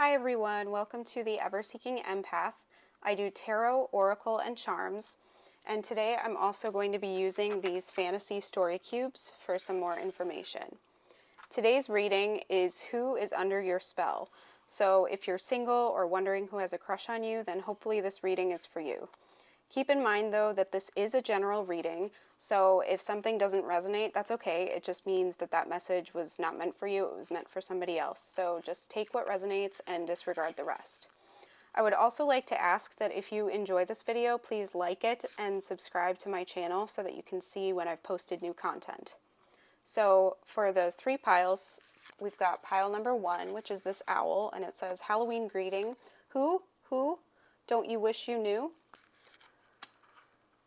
Hi everyone, welcome to the Ever Seeking Empath. I do tarot, oracle, and charms, and today I'm also going to be using these fantasy story cubes for some more information. Today's reading is Who is Under Your Spell? So if you're single or wondering who has a crush on you, then hopefully this reading is for you. Keep in mind though that this is a general reading, so if something doesn't resonate, that's okay. It just means that that message was not meant for you, it was meant for somebody else. So just take what resonates and disregard the rest. I would also like to ask that if you enjoy this video, please like it and subscribe to my channel so that you can see when I've posted new content. So for the three piles, we've got pile number 1, which is this owl, and it says, Halloween greeting. Who? Don't you wish you knew?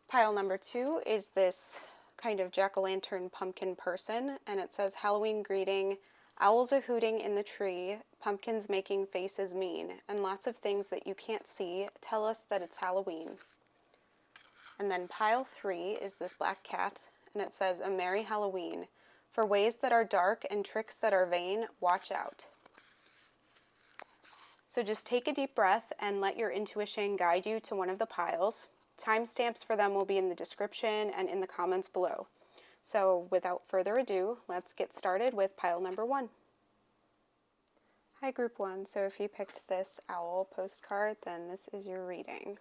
Pile number 2 is this kind of jack-o'-lantern pumpkin person, and it says, Halloween greeting, owls are hooting in the tree, pumpkins making faces mean, and lots of things that you can't see tell us that it's Halloween. And then pile 3 is this black cat, and it says, A Merry Halloween. For ways that are dark and tricks that are vain, watch out. So just take a deep breath and let your intuition guide you to one of the piles. Timestamps for them will be in the description and in the comments below. So without further ado, let's get started with pile number 1. Hi group 1, so if you picked this owl postcard, then this is your reading.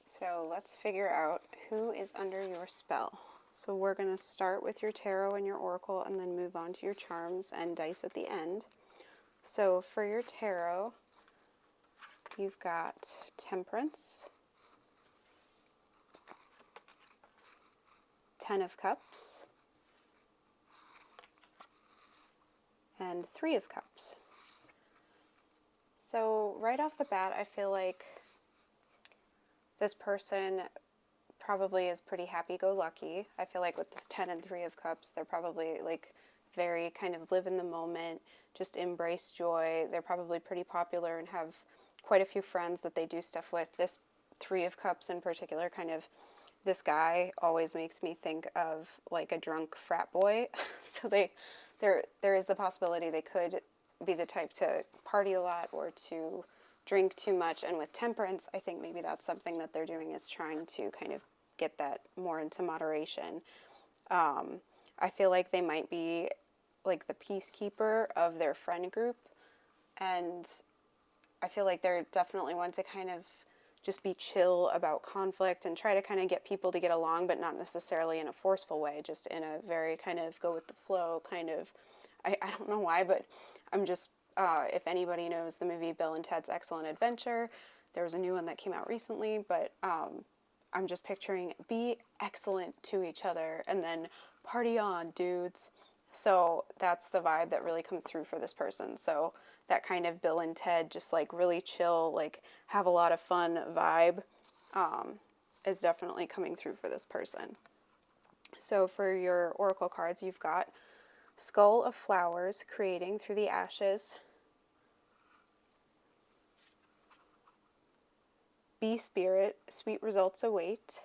So let's figure out who is under your spell. So we're going to start with your tarot and your oracle and then move on to your charms and dice at the end. So for your tarot, you've got Temperance, 10 of Cups, and 3 of Cups. So right off the bat, I feel like this person probably is pretty happy-go-lucky. I feel like with this 10 and 3 of Cups, they're probably like very kind of live in the moment, just embrace joy. They're probably pretty popular and have quite a few friends that they do stuff with. This 3 of Cups in particular, kind of, this guy always makes me think of like a drunk frat boy. So there is the possibility they could be the type to party a lot or to drink too much. And with Temperance, I think maybe that's something that they're doing, is trying to kind of get that more into moderation. I feel like they might be like the peacekeeper of their friend group, and I feel like they're definitely one to kind of just be chill about conflict and try to kind of get people to get along, but not necessarily in a forceful way, just in a very kind of go with the flow kind of, I don't know why, but I'm just, if anybody knows the movie Bill and Ted's Excellent Adventure, there was a new one that came out recently, but I'm just picturing be excellent to each other and then party on, dudes. So that's the vibe that really comes through for this person. So that kind of Bill and Ted, just like really chill, like have a lot of fun vibe is definitely coming through for this person. So for your oracle cards, you've got Skull of Flowers, creating through the ashes. Bee Spirit, sweet results await.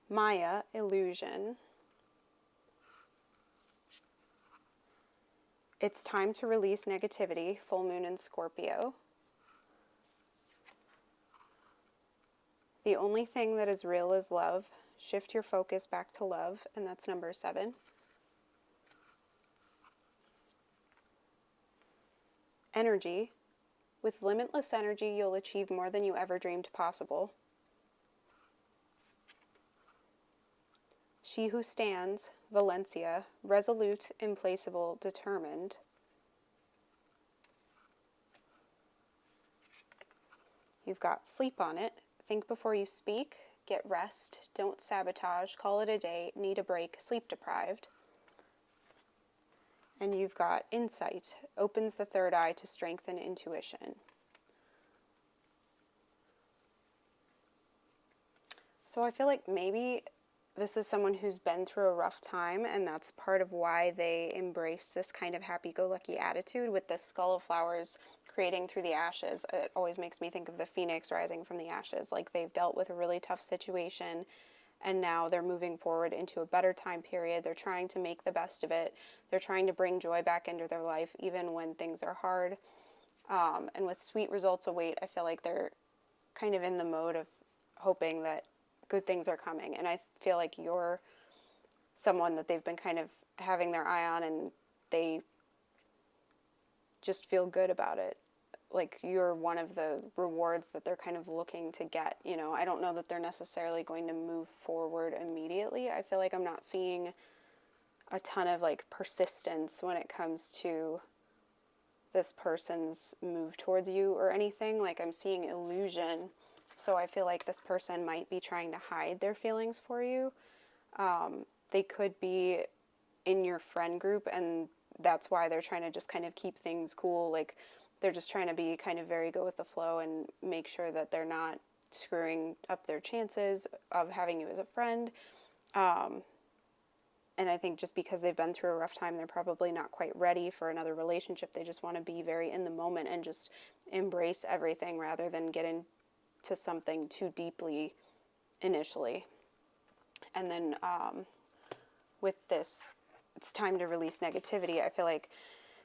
Maya, illusion. It's time to release negativity, full moon in Scorpio. The only thing that is real is love. Shift your focus back to love, and that's number 7. Energy. With limitless energy, you'll achieve more than you ever dreamed possible. She who stands, Valencia, resolute, implacable, determined. You've got sleep on it. Think before you speak. Get rest. Don't sabotage. Call it a day. Need a break. Sleep deprived. And you've got insight. Opens the third eye to strengthen intuition. So I feel like maybe this is someone who's been through a rough time, and that's part of why they embrace this kind of happy-go-lucky attitude with this Skull of Flowers creating through the ashes. It always makes me think of the phoenix rising from the ashes. Like they've dealt with a really tough situation, and now they're moving forward into a better time period. They're trying to make the best of it. They're trying to bring joy back into their life even when things are hard. And with sweet results await, I feel like they're kind of in the mode of hoping that good things are coming. And I feel like you're someone that they've been kind of having their eye on, and they just feel good about it. Like you're one of the rewards that they're kind of looking to get. You know, I don't know that they're necessarily going to move forward immediately. I feel like I'm not seeing a ton of like persistence when it comes to this person's move towards you or anything. Like I'm seeing illusion. So I feel like this person might be trying to hide their feelings for you. They could be in your friend group, and that's why they're trying to just kind of keep things cool. Like they're just trying to be kind of very go with the flow and make sure that they're not screwing up their chances of having you as a friend. And I think just because they've been through a rough time, they're probably not quite ready for another relationship. They just want to be very in the moment and just embrace everything rather than get into something too deeply initially. And then with this, it's time to release negativity. I feel like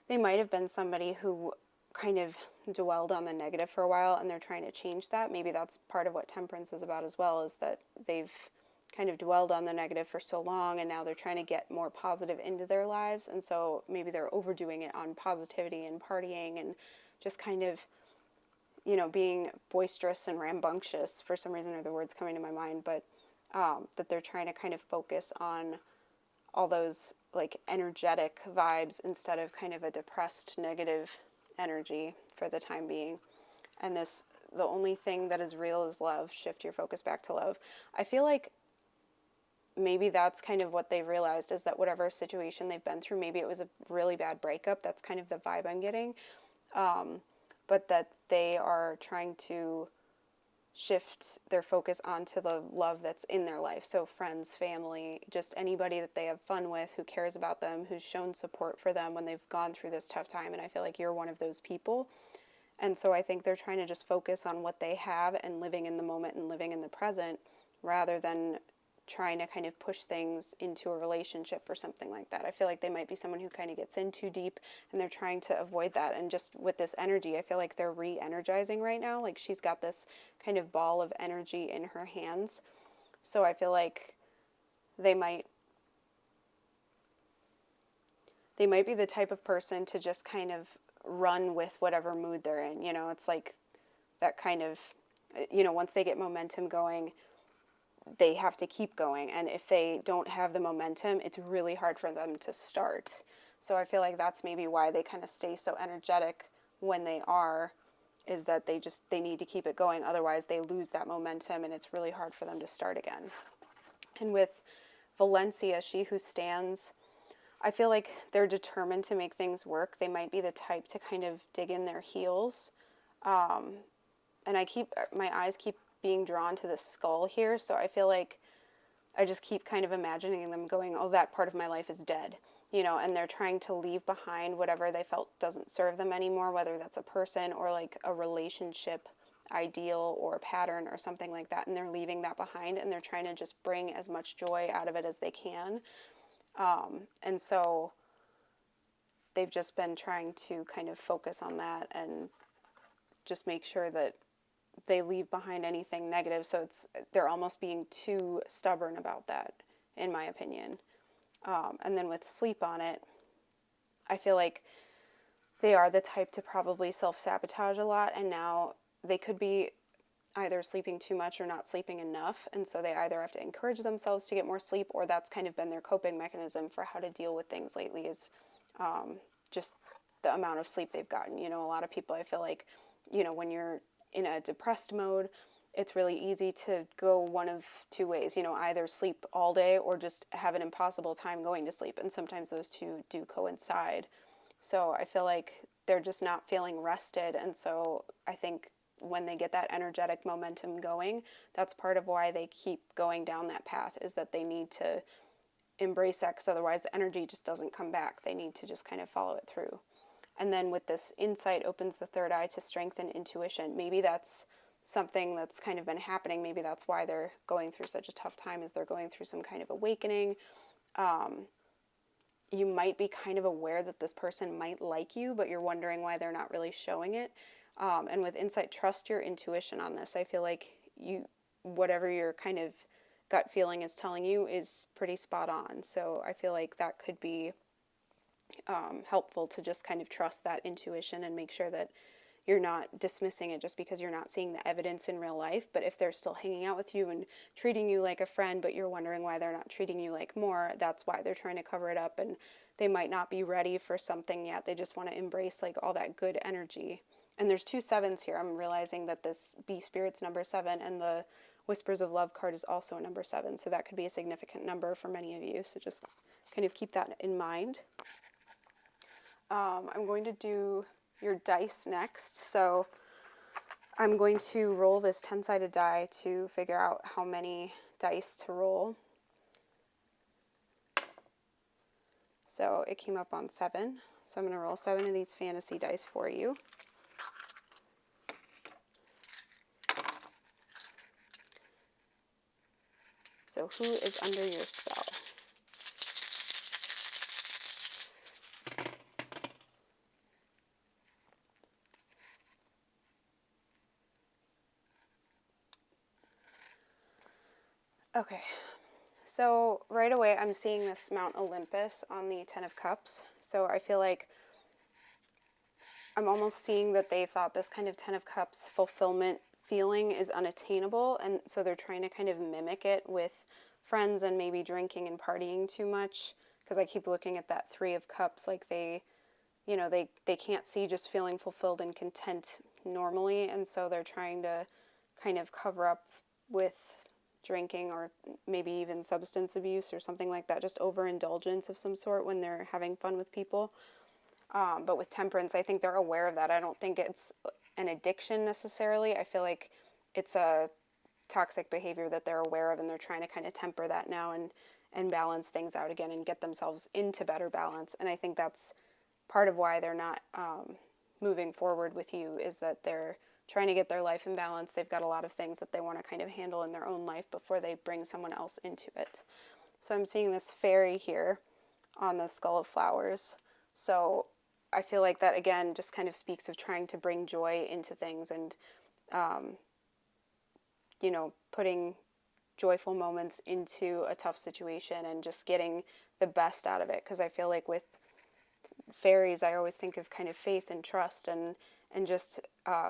they might have been somebody who kind of dwelled on the negative for a while, and they're trying to change that. Maybe that's part of what temperance is about as well, is that they've kind of dwelled on the negative for so long, and now they're trying to get more positive into their lives. And so maybe they're overdoing it on positivity and partying and just kind of, you know, being boisterous and rambunctious. For some reason are the words coming to my mind, but that they're trying to kind of focus on all those like energetic vibes instead of kind of a depressed negative energy for the time being. And this, the only thing that is real is love. Shift your focus back to love. I feel like maybe that's kind of what they realized, is that whatever situation they've been through, maybe it was a really bad breakup. That's kind of the vibe I'm getting. But that they are trying to shift their focus onto the love that's in their life. So friends, family, just anybody that they have fun with, who cares about them, who's shown support for them when they've gone through this tough time. And I feel like you're one of those people. And so I think they're trying to just focus on what they have and living in the moment and living in the present, rather than trying to kind of push things into a relationship or something like that. I feel like they might be someone who kind of gets in too deep, and they're trying to avoid that. And just with this energy, I feel like they're re-energizing right now. Like she's got this kind of ball of energy in her hands. So I feel like they might be the type of person to just kind of run with whatever mood they're in. You know, it's like that kind of, you know, once they get momentum going, they have to keep going. And if they don't have the momentum, it's really hard for them to start. So I feel like that's maybe why they kind of stay so energetic when they are, is that they need to keep it going. Otherwise they lose that momentum, and it's really hard for them to start again. And with Valencia, she who stands, I feel like they're determined to make things work. They might be the type to kind of dig in their heels. And my eyes keep being drawn to the skull here, so I feel like I just keep kind of imagining them going, oh, that part of my life is dead, you know, and they're trying to leave behind whatever they felt doesn't serve them anymore, whether that's a person or like a relationship ideal or a pattern or something like that, and they're leaving that behind, and they're trying to just bring as much joy out of it as they can. And so they've just been trying to kind of focus on that and just make sure that they leave behind anything negative. So they're almost being too stubborn about that, in my opinion. And then with sleep on it, I feel like they are the type to probably self-sabotage a lot, and now they could be either sleeping too much or not sleeping enough, and so they either have to encourage themselves to get more sleep, or that's kind of been their coping mechanism for how to deal with things lately, is just the amount of sleep they've gotten. You know, a lot of people, I feel like, you know, when you're in a depressed mode, it's really easy to go one of two ways, you know, either sleep all day or just have an impossible time going to sleep. And sometimes those two do coincide. So I feel like they're just not feeling rested. And so I think when they get that energetic momentum going, that's part of why they keep going down that path, is that they need to embrace that, because otherwise the energy just doesn't come back. They need to just kind of follow it through. And then with this insight opens the third eye to strengthen intuition. Maybe that's something that's kind of been happening. Maybe that's why they're going through such a tough time, is they're going through some kind of awakening. You might be kind of aware that this person might like you, but you're wondering why they're not really showing it. And with insight, trust your intuition on this. I feel like whatever your kind of gut feeling is telling you is pretty spot on. So I feel like that could be helpful to just kind of trust that intuition and make sure that you're not dismissing it just because you're not seeing the evidence in real life. But if they're still hanging out with you and treating you like a friend, but you're wondering why they're not treating you like more, that's why they're trying to cover it up, and they might not be ready for something yet. They just want to embrace like all that good energy. And there's 2 7s here. I'm realizing that this Bee Spirit's number 7, and the Whispers of Love card is also a number 7. So that could be a significant number for many of you. So just kind of keep that in mind. I'm going to do your dice next. So I'm going to roll this 10-sided die to figure out how many dice to roll. So it came up on 7. So I'm going to roll 7 of these fantasy dice for you. So who is under your spell? Okay, so right away I'm seeing this Mount Olympus on the 10 of Cups. So I feel like I'm almost seeing that they thought this kind of 10 of Cups fulfillment feeling is unattainable, and so they're trying to kind of mimic it with friends and maybe drinking and partying too much, because I keep looking at that 3 of Cups, like they can't see just feeling fulfilled and content normally, and so they're trying to kind of cover up with drinking or maybe even substance abuse or something like that, just overindulgence of some sort when they're having fun with people. But with temperance, I think they're aware of that. I don't think it's an addiction necessarily. I feel like it's a toxic behavior that they're aware of, and they're trying to kind of temper that now and balance things out again and get themselves into better balance. And I think that's part of why they're not moving forward with you, is that they're trying to get their life in balance. They've got a lot of things that they want to kind of handle in their own life before they bring someone else into it. So I'm seeing this fairy here on the Skull of Flowers. So I feel like that, again, just kind of speaks of trying to bring joy into things and, putting joyful moments into a tough situation and just getting the best out of it. Because I feel like with fairies, I always think of kind of faith and trust and just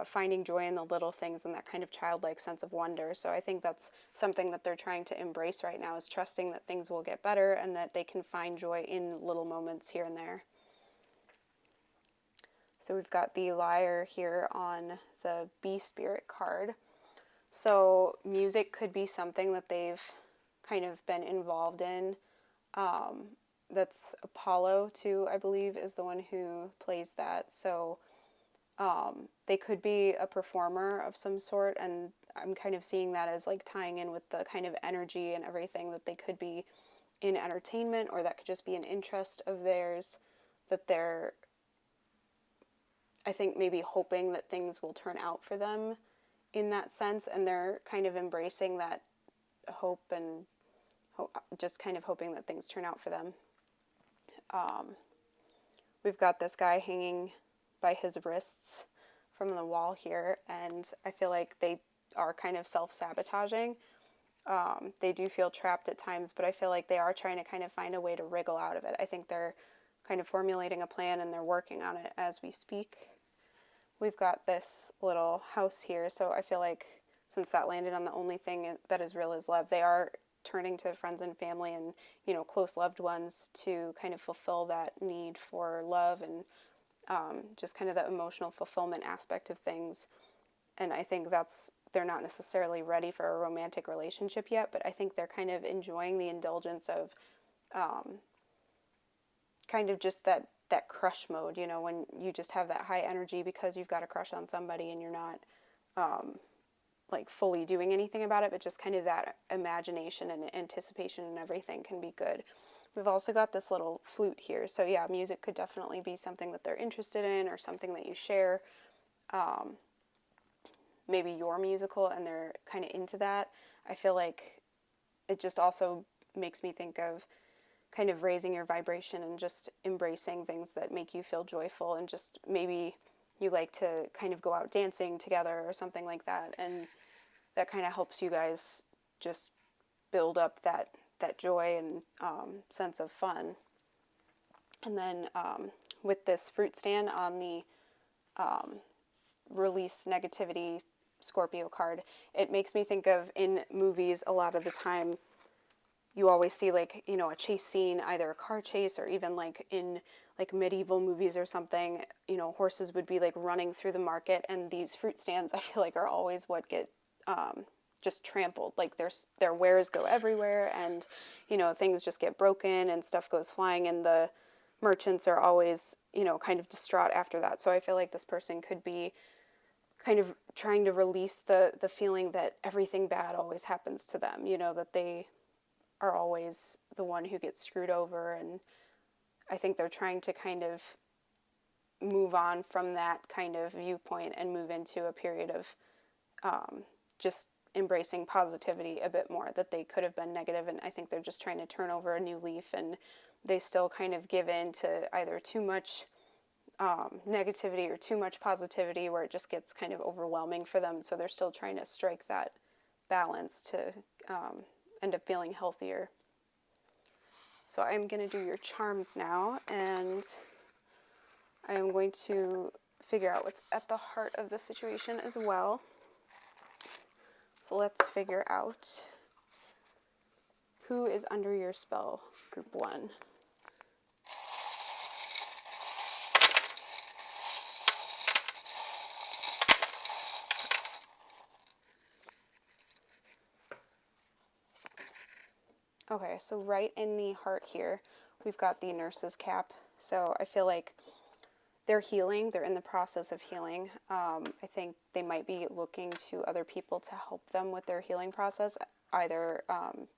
finding joy in the little things and that kind of childlike sense of wonder. So I think that's something that they're trying to embrace right now, is trusting that things will get better and that they can find joy in little moments here and there. So we've got the Liar here on the Bee Spirit card. So music could be something that they've kind of been involved in. That's Apollo too, I believe, is the one who plays that. So they could be a performer of some sort, and I'm kind of seeing that as like tying in with the kind of energy and everything, that they could be in entertainment, or that could just be an interest of theirs, that they're, I think, maybe hoping that things will turn out for them in that sense, and they're kind of embracing that hope and just kind of hoping that things turn out for them. We've got this guy hanging by his wrists from the wall here, and I feel like they are kind of self-sabotaging. They do feel trapped at times, but I feel like they are trying to kind of find a way to wriggle out of it. I think they're kind of formulating a plan, and they're working on it as we speak. We've got this little house here, so I feel like since that landed on the only thing that is real is love, they are turning to friends and family and, close loved ones to kind of fulfill that need for love and just kind of the emotional fulfillment aspect of things. And I think they're not necessarily ready for a romantic relationship yet, but I think they're kind of enjoying the indulgence of kind of just that crush mode, when you just have that high energy because you've got a crush on somebody and you're not like fully doing anything about it, but just kind of that imagination and anticipation and everything can be good. We've also got this little flute here. So yeah, music could definitely be something that they're interested in or something that you share. maybe you're musical and they're kind of into that, I feel like it just also makes me think of kind of raising your vibration and just embracing things that make you feel joyful, and just maybe you like to kind of go out dancing together or something like that, and that kind of helps you guys just build up that joy and sense of fun. And then with this fruit stand on the release negativity Scorpio card, it makes me think of, in movies a lot of the time, you always see like, you know, a chase scene, either a car chase or even like in like medieval movies or something, you know, horses would be like running through the market, and these fruit stands I feel like are always what get just trampled. Like their wares go everywhere, and you know, things just get broken and stuff goes flying, and the merchants are always, you know, kind of distraught after that. So I feel like this person could be kind of trying to release the feeling that everything bad always happens to them, you know, that they are always the one who gets screwed over. And I think they're trying to kind of move on from that kind of viewpoint and move into a period of just embracing positivity a bit more, that they could have been negative, and I think they're just trying to turn over a new leaf, and they still kind of give in to either too much negativity or too much positivity, where it just gets kind of overwhelming for them. So they're still trying to strike that balance to end up feeling healthier. So I'm going to do your charms now, and I am going to figure out what's at the heart of the situation as well. So let's figure out who is under your spell, group 1. Okay, so right in the heart here, we've got the nurse's cap. So I feel like they're healing. They're in the process of healing. I think they might be looking to other people to help them with their healing process, either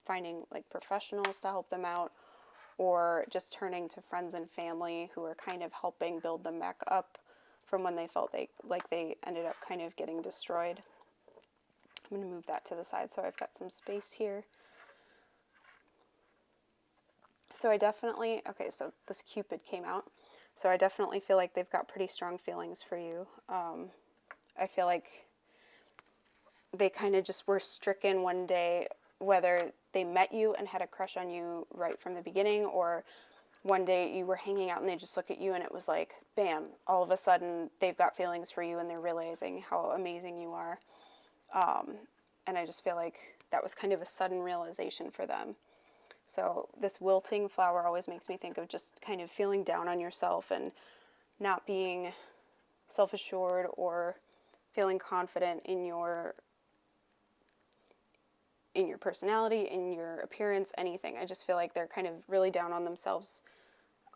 finding like professionals to help them out, or just turning to friends and family who are kind of helping build them back up from when they felt like they ended up kind of getting destroyed. I'm going to move that to the side so I've got some space here. So I definitely, okay, so this Cupid came out. So I definitely feel like they've got pretty strong feelings for you. I feel like they kind of just were stricken one day, whether they met you and had a crush on you right from the beginning, or one day you were hanging out and they just look at you and it was like, bam, all of a sudden they've got feelings for you and they're realizing how amazing you are. And I just feel like that was kind of a sudden realization for them. So this wilting flower always makes me think of just kind of feeling down on yourself and not being self-assured or feeling confident in your personality, in your appearance, anything. I just feel like they're kind of really down on themselves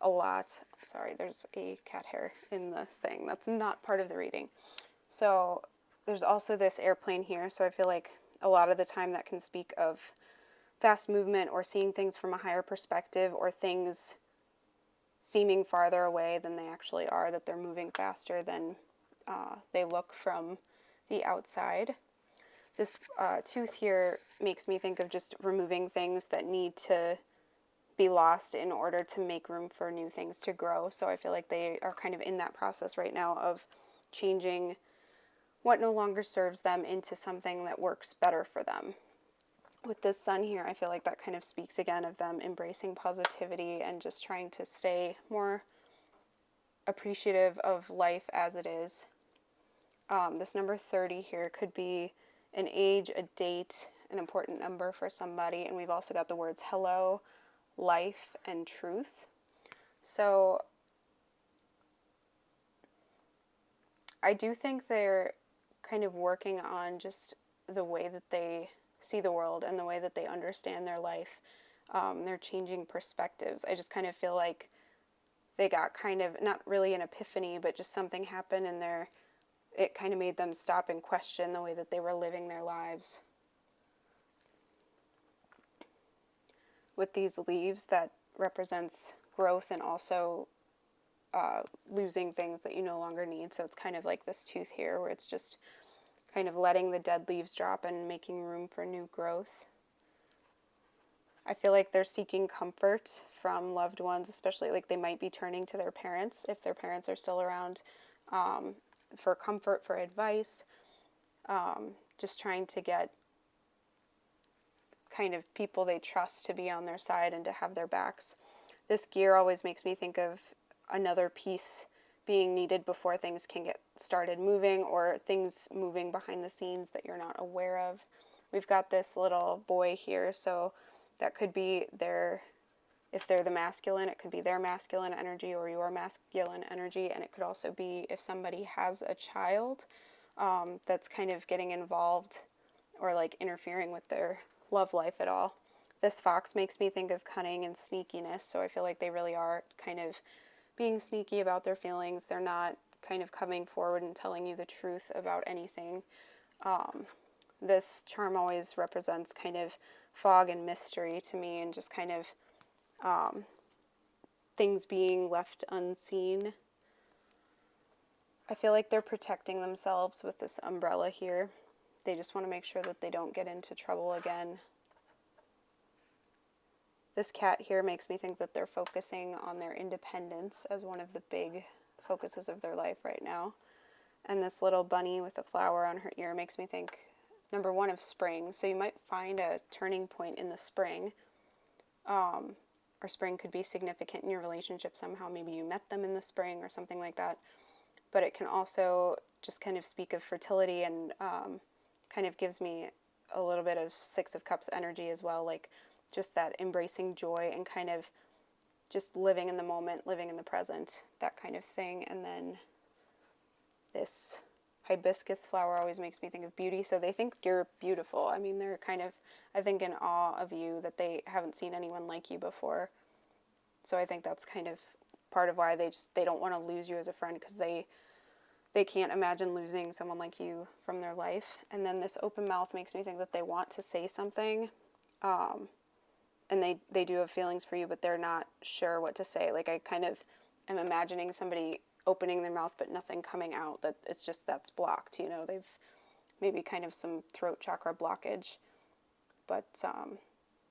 a lot. Sorry, there's a cat hair in the thing. That's not part of the reading. So there's also this airplane here. So I feel like a lot of the time that can speak of fast movement or seeing things from a higher perspective, or things seeming farther away than they actually are, that they're moving faster than they look from the outside. This tooth here makes me think of just removing things that need to be lost in order to make room for new things to grow. So I feel like they are kind of in that process right now of changing what no longer serves them into something that works better for them. With this sun here, I feel like that kind of speaks again of them embracing positivity and just trying to stay more appreciative of life as it is. This number 30 here could be an age, a date, an important number for somebody, and we've also got the words hello, life, and truth. So I do think they're kind of working on just the way that they see the world and the way that they understand their life. They're changing perspectives. I just kind of feel like they got kind of, not really an epiphany, but just something happened and it kind of made them stop and question the way that they were living their lives. With these leaves, that represents growth and also losing things that you no longer need. So it's kind of like this tooth here where it's just kind of letting the dead leaves drop and making room for new growth. I feel like they're seeking comfort from loved ones, especially like they might be turning to their parents if their parents are still around, for comfort, for advice, just trying to get kind of people they trust to be on their side and to have their backs. This gear always makes me think of another piece being needed before things can get started moving, or things moving behind the scenes that you're not aware of. We've got this little boy here, so that could be their, if they're the masculine, it could be their masculine energy or your masculine energy, and it could also be if somebody has a child that's kind of getting involved or like interfering with their love life at all. This fox makes me think of cunning and sneakiness, so I feel like they really are kind of being sneaky about their feelings. They're not kind of coming forward and telling you the truth about anything. This charm always represents kind of fog and mystery to me, and just kind of things being left unseen. I feel like they're protecting themselves with this umbrella here. They just want to make sure that they don't get into trouble again. This cat here makes me think that they're focusing on their independence as one of the big focuses of their life right now. And this little bunny with a flower on her ear makes me think, number one, of spring. So you might find a turning point in the spring. Or spring could be significant in your relationship somehow. Maybe you met them in the spring or something like that. But it can also just kind of speak of fertility, and kind of gives me a little bit of Six of Cups energy as well, like just that embracing joy and kind of just living in the moment, living in the present, that kind of thing. And then this hibiscus flower always makes me think of beauty, so they think you're beautiful. I mean, they're kind of, I think, in awe of you, that they haven't seen anyone like you before. So I think that's kind of part of why they don't want to lose you as a friend, because they can't imagine losing someone like you from their life. And then this open mouth makes me think that they want to say something, and they do have feelings for you, but they're not sure what to say. Like, I kind of am imagining somebody opening their mouth but nothing coming out, that it's just, that's blocked, you know. They've maybe kind of some throat chakra blockage, but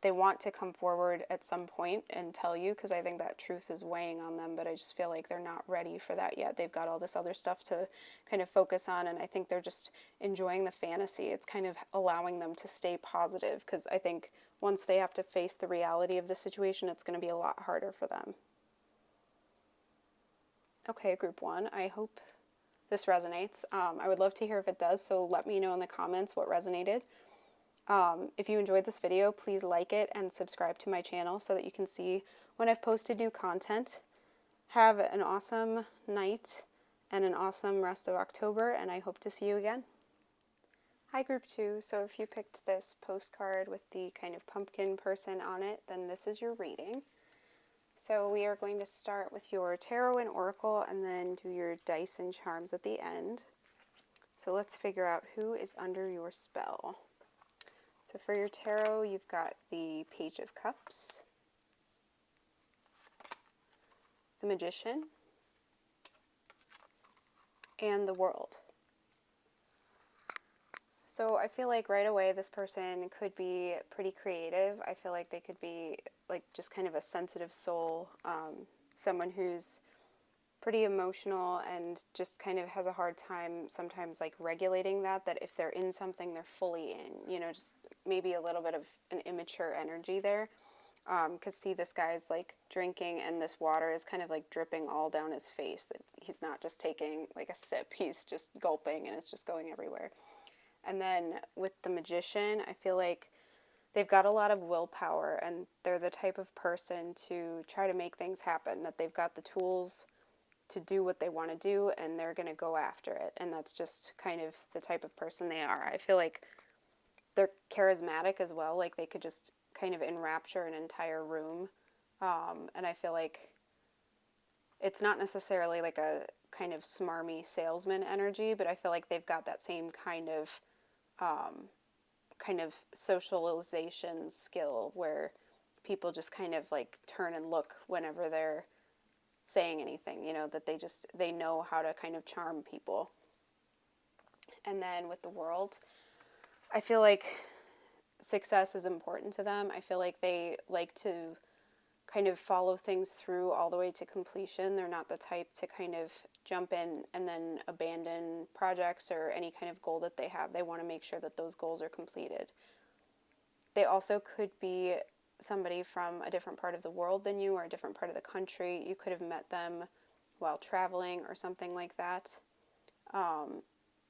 they want to come forward at some point and tell you, because I think that truth is weighing on them, but I just feel like they're not ready for that yet. They've got all this other stuff to kind of focus on, and I think they're just enjoying the fantasy. It's kind of allowing them to stay positive, because I think once they have to face the reality of the situation, it's going to be a lot harder for them. Okay, group one, I hope this resonates. I would love to hear if it does, so let me know in the comments what resonated. If you enjoyed this video, please like it and subscribe to my channel so that you can see when I've posted new content. Have an awesome night and an awesome rest of October, and I hope to see you again. Hi, group two. So if you picked this postcard with the kind of pumpkin person on it, then this is your reading. So we are going to start with your tarot and oracle, and then do your dice and charms at the end. So let's figure out who is under your spell. So for your tarot, you've got the Page of Cups, the Magician, and the World. So I feel like right away this person could be pretty creative. I feel like they could be like just kind of a sensitive soul, someone who's pretty emotional and just kind of has a hard time sometimes like regulating that if they're in something, they're fully in, you know, just maybe a little bit of an immature energy there. Because see, this guy's like drinking, and this water is kind of like dripping all down his face, that he's not just taking like a sip, he's just gulping and it's just going everywhere. And then with the Magician, I feel like they've got a lot of willpower, and they're the type of person to try to make things happen, that they've got the tools to do what they want to do, and they're going to go after it. And that's just kind of the type of person they are. I feel like they're charismatic as well. Like, they could just kind of enrapture an entire room. And I feel like it's not necessarily like a kind of smarmy salesman energy, but I feel like they've got that same kind of socialization skill, where people just kind of like turn and look whenever they're saying anything, you know, that they know how to kind of charm people. And then with the World, I feel like success is important to them. I feel like they like to kind of follow things through all the way to completion. They're not the type to kind of jump in and then abandon projects or any kind of goal that they have. They want to make sure that those goals are completed. They also could be somebody from a different part of the world than you or a different part of the country. You could have met them while traveling or something like that.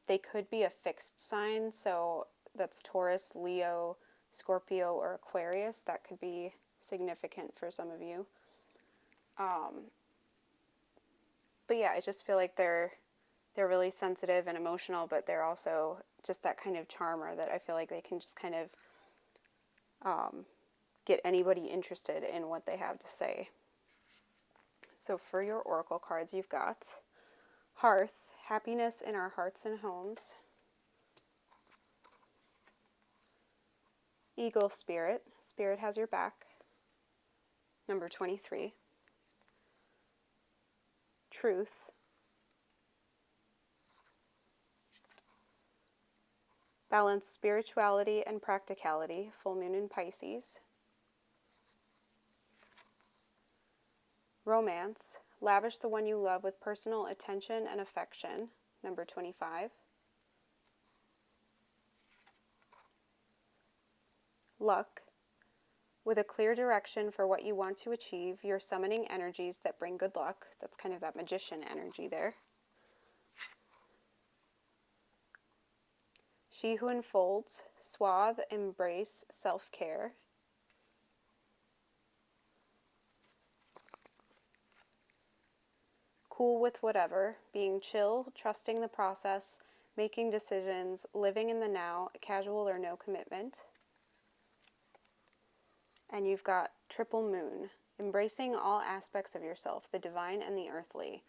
They could be a fixed sign, so that's Taurus, Leo, Scorpio, or Aquarius. That could be significant for some of you. But yeah, I just feel like they're really sensitive and emotional, but they're also just that kind of charmer that I feel like they can just kind of get anybody interested in what they have to say. So for your oracle cards, you've got Hearth, happiness in our hearts and homes. Eagle, spirit, spirit has your back. Number 23. Truth. Balance spirituality and practicality, full moon in Pisces. Romance, lavish the one you love with personal attention and affection, number 25. Luck, with a clear direction for what you want to achieve, you're summoning energies that bring good luck. That's kind of that magician energy there. She who enfolds, suave, embrace, self-care. Cool with whatever, being chill, trusting the process, making decisions, living in the now, casual or no commitment. And you've got triple moon, embracing all aspects of yourself, the divine and the earthly.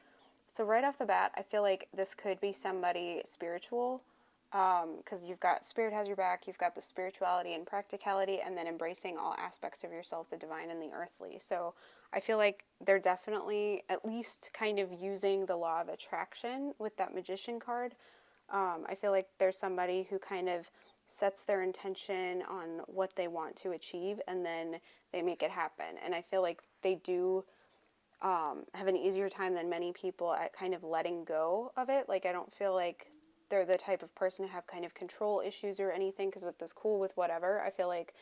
So right off the bat, I feel like this could be somebody spiritual, because you've got spirit has your back, you've got the spirituality and practicality, and then embracing all aspects of yourself, the divine and the earthly. So I feel like they're definitely at least kind of using the law of attraction with that magician card. I feel like there's somebody who kind of sets their intention on what they want to achieve, and then they make it happen. And I feel like they do have an easier time than many people at kind of letting go of it. Like, I don't feel like they're the type of person to have kind of control issues or anything, because with this cool with whatever, I feel like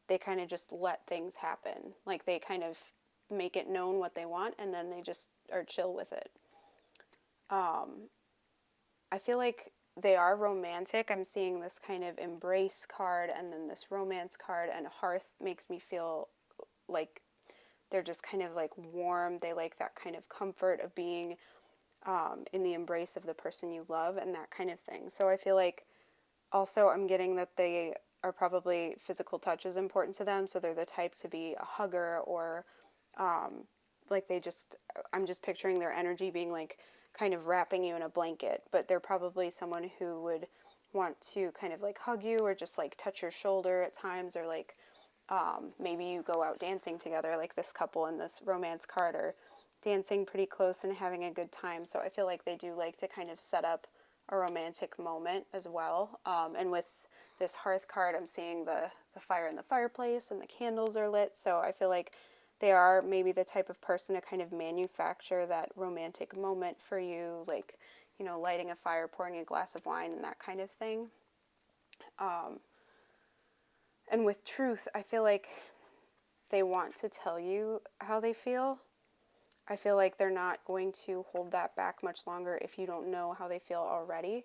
they kind of just let things happen. Like, they kind of make it known what they want, and then they just are chill with it. I feel like they are romantic. I'm seeing this kind of embrace card and then this romance card, and Hearth makes me feel like they're just kind of like warm. They like that kind of comfort of being in the embrace of the person you love and that kind of thing. So I feel like also I'm getting that they are probably physical touch is important to them. So they're the type to be a hugger, or like I'm just picturing their energy being like kind of wrapping you in a blanket, but they're probably someone who would want to kind of like hug you or just like touch your shoulder at times, or like maybe you go out dancing together, like this couple in this romance card are dancing pretty close and having a good time. So I feel like they do like to kind of set up a romantic moment as well. And with this Hearth card, I'm seeing the fire in the fireplace and the candles are lit. So I feel like they are maybe the type of person to kind of manufacture that romantic moment for you, like, you know, lighting a fire, pouring a glass of wine, and that kind of thing. And with Truth, I feel like they want to tell you how they feel. I feel like they're not going to hold that back much longer if you don't know how they feel already.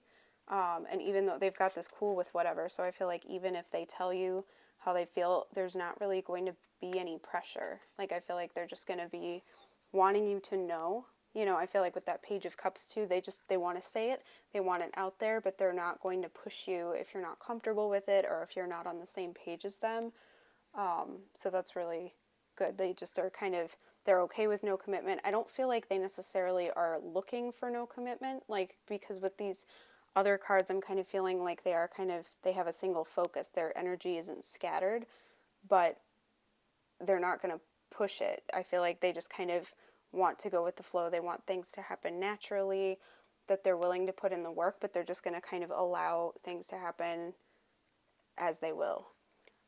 And even though they've got this cool with whatever, so I feel like even if they tell you how they feel, there's not really going to be any pressure. Like, I feel like they're just going to be wanting you to know. You know, I feel like with that Page of Cups too, they want to say it, they want it out there, but they're not going to push you if you're not comfortable with it or if you're not on the same page as them. So that's really good. They just are kind of, they're okay with no commitment. I don't feel like they necessarily are looking for no commitment, like, because with these other cards, I'm kind of feeling like they have a single focus. Their energy isn't scattered, but they're not going to push it. I feel like they just kind of want to go with the flow. They want things to happen naturally. that they're willing to put in the work, but they're just going to kind of allow things to happen as they will.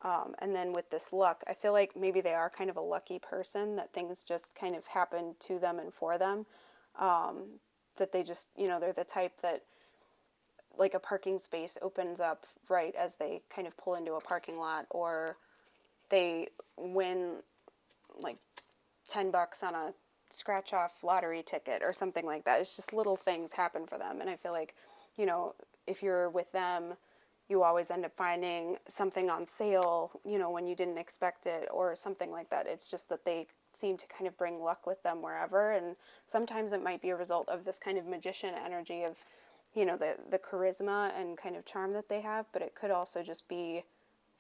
And then with this luck, I feel like maybe they are kind of a lucky person, that things just kind of happen to them and for them. That they just, they're the type that, like, a parking space opens up right as they kind of pull into a parking lot, or they win like $10 on a scratch off lottery ticket or something like that. It's just little things happen for them. And I feel like, if you're with them, you always end up finding something on sale, when you didn't expect it, or something like that. It's just that they seem to kind of bring luck with them wherever. And sometimes it might be a result of this kind of magician energy of, the charisma and kind of charm that they have, but it could also just be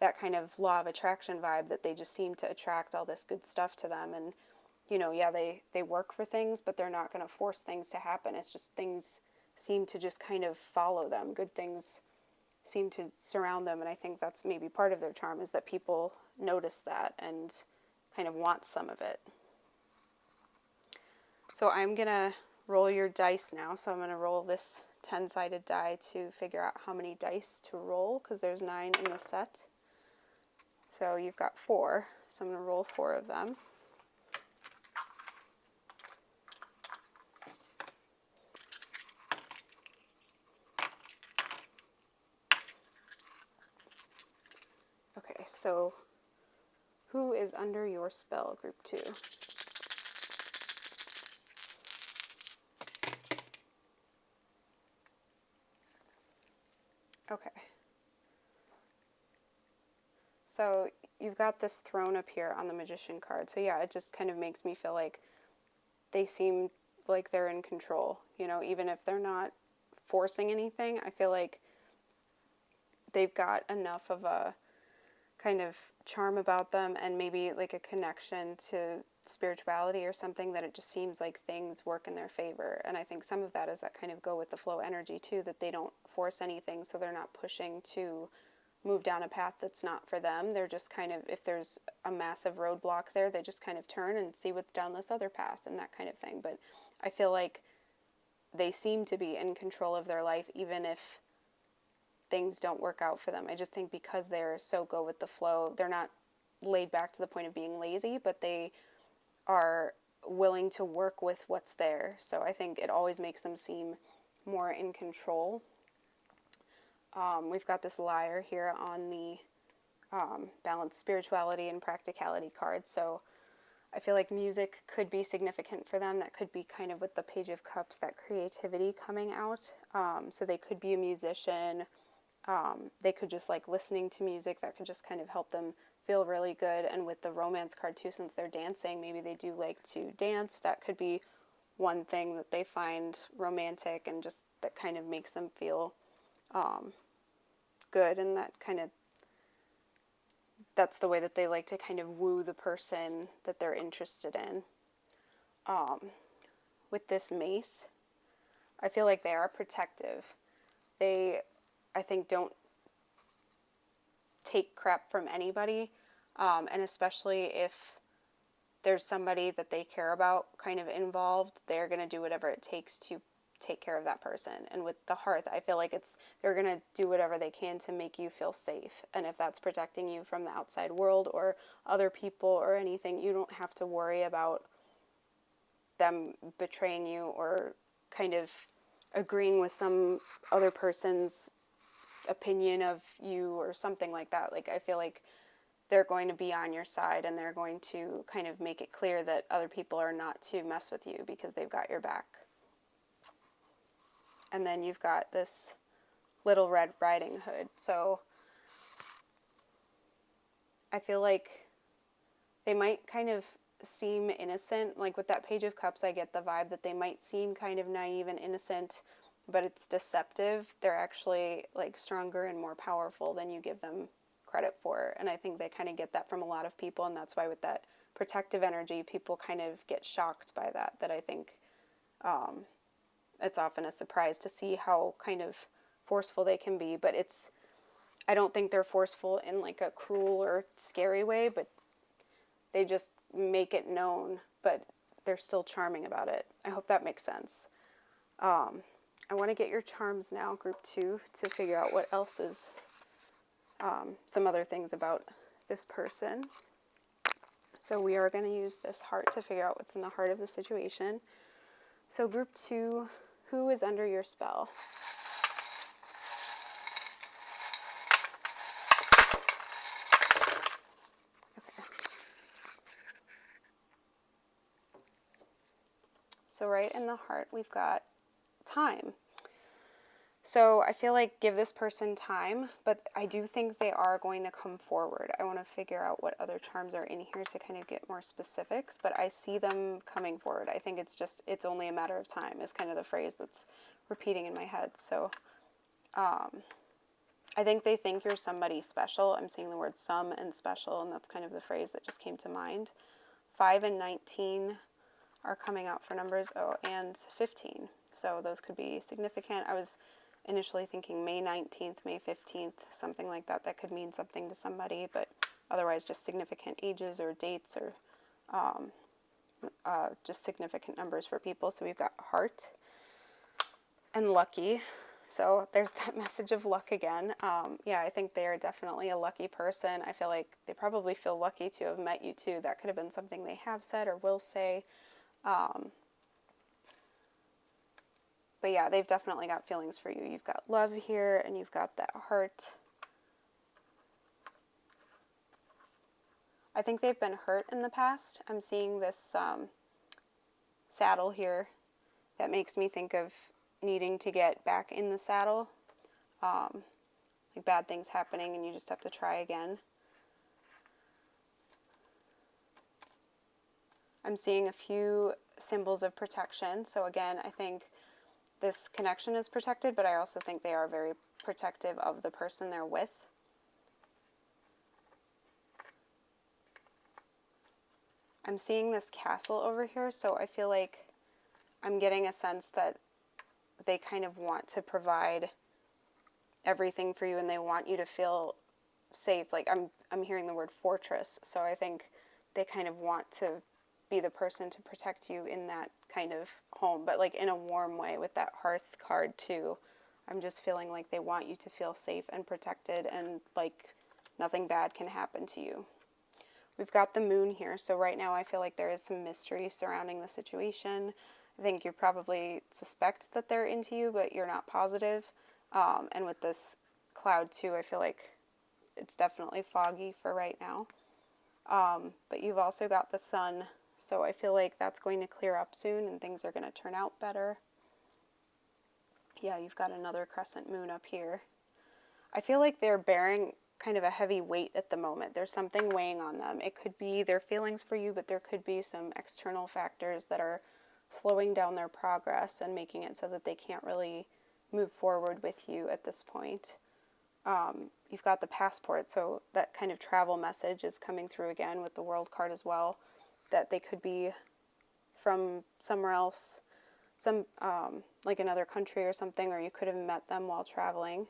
that kind of law of attraction vibe, that they just seem to attract all this good stuff to them. And, they work for things, but they're not going to force things to happen. It's just things seem to just kind of follow them. Good things seem to surround them, and I think that's maybe part of their charm, is that people notice that and kind of want some of it. So I'm going to roll your dice now. So I'm going to roll this 10-sided die to figure out how many dice to roll, because there's 9 in the set. So you've got 4, so I'm going to roll 4 of them. Okay, so who is under your spell, group 2? Okay. So you've got this throne up here on the magician card. So yeah, it just kind of makes me feel like they seem like they're in control. Even if they're not forcing anything, I feel like they've got enough of a kind of charm about them, and maybe like a connection to spirituality or something, that it just seems like things work in their favor. And I think some of that is that kind of go with the flow energy too, that they don't force anything, so they're not pushing to move down a path that's not for them. They're just kind of, if there's a massive roadblock there, they just kind of turn and see what's down this other path and that kind of thing. But I feel like they seem to be in control of their life, even if things don't work out for them. I just think because they're so go with the flow, they're not laid back to the point of being lazy, but they are willing to work with what's there. So I think it always makes them seem more in control. We've got this Liar here on the balanced spirituality and practicality card. So I feel like music could be significant for them. That could be kind of with the Page of Cups, that creativity coming out. So they could be a musician. They could just like listening to music. That could just kind of help them feel really good. And with the romance card too, since they're dancing, maybe they do like to dance. That could be one thing that they find romantic, and just that kind of makes them feel good, and that's the way that they like to kind of woo the person that they're interested in. With this Mace, I feel like they are protective. They, I think, don't take crap from anybody, and especially if there's somebody that they care about kind of involved, they're going to do whatever it takes to take care of that person. And with the Hearth, I feel like they're going to do whatever they can to make you feel safe. And if that's protecting you from the outside world or other people or anything, you don't have to worry about them betraying you or kind of agreeing with some other person's opinion of you or something like that. Like, I feel like they're going to be on your side, and they're going to kind of make it clear that other people are not to mess with you because they've got your back. And then you've got this Little Red Riding Hood. So I feel like they might kind of seem innocent. Like with that Page of Cups, I get the vibe that they might seem kind of naive and innocent, but it's deceptive. They're actually like stronger and more powerful than you give them credit for. And I think they kind of get that from a lot of people, and that's why with that protective energy, people kind of get shocked by that. That I think it's often a surprise to see how kind of forceful they can be, but I don't think they're forceful in like a cruel or scary way, but they just make it known, but they're still charming about it. I hope that makes sense. I want to get your charms now, group 2, to figure out what else is some other things about this person. So we are going to use this heart to figure out what's in the heart of the situation. So group 2, who is under your spell? Okay. So right in the heart, we've got time. So I feel like give this person time, but I do think they are going to come forward. I want to figure out what other charms are in here to kind of get more specifics, but I see them coming forward. I think it's only a matter of time is kind of the phrase that's repeating in my head. So I think they think you're somebody special. I'm seeing the word some and special, and that's kind of the phrase that just came to mind. 5 and 19 are coming out for numbers. Oh, and 15. So those could be significant. I was initially thinking May 19th, May 15th, something like that. That could mean something to somebody, but otherwise just significant ages or dates or just significant numbers for people. So we've got heart and lucky. So there's that message of luck again. Yeah, I think they are definitely a lucky person. I feel like they probably feel lucky to have met you too. That could have been something they have said or will say. But yeah, they've definitely got feelings for you. You've got love here, and you've got that heart. I think they've been hurt in the past. I'm seeing this saddle here that makes me think of needing to get back in the saddle. Like bad things happening, and you just have to try again. I'm seeing a few symbols of protection. So again, I think this connection is protected, but I also think they are very protective of the person they're with. I'm seeing this castle over here, so I feel like I'm getting a sense that they kind of want to provide everything for you, and they want you to feel safe. Like I'm hearing the word fortress, so I think they kind of want to be the person to protect you in that kind of home, but like in a warm way with that hearth card too. I'm just feeling like they want you to feel safe and protected, and like nothing bad can happen to you. We've got the moon here, so right now I feel like there is some mystery surrounding the situation. I think you probably suspect that they're into you, but you're not positive. And with this cloud too, I feel like it's definitely foggy for right now. But you've also got the sun, so I feel like that's going to clear up soon and things are going to turn out better. Yeah, you've got another crescent moon up here. I feel like they're bearing kind of a heavy weight at the moment. There's something weighing on them. It could be their feelings for you, but there could be some external factors that are slowing down their progress and making it so that they can't really move forward with you at this point. You've got the passport, so that kind of travel message is coming through again with the world card as well, that they could be from somewhere else, like another country or something, or you could have met them while traveling.